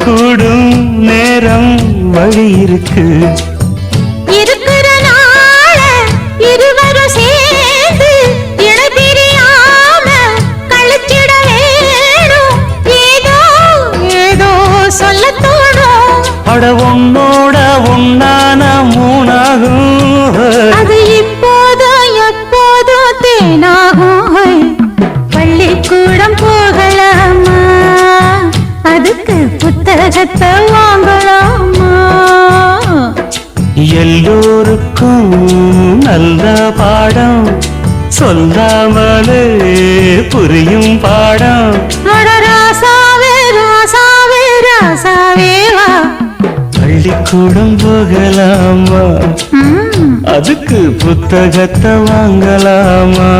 கூடும் நேரம் வழி இருக்கு. இருக்கிற நாள இருவரும் சேர்ந்து இணை பிரியாம கழிச்சிட வேணும். ஏதோ ஏதோ சொல்ல தோணும். அட உன்னோட ஒன்னான மூணாகும். அது இப்போதும் எப்போதும் தேனாகும். பள்ளிக்கூடம் போகலாமா, அதுக்கு புத்தகத்தை வாங்கலாமா? எல்லோருக்கும் நல்ல பாடம் சொல்லாமலே புரியும் பாடம். அட ராசாவே ராசாவே ராசாவே வா. பள்ளிக்கூடம் போகலாமா, அதுக்கு புத்தகத்தை வாங்கலாமா?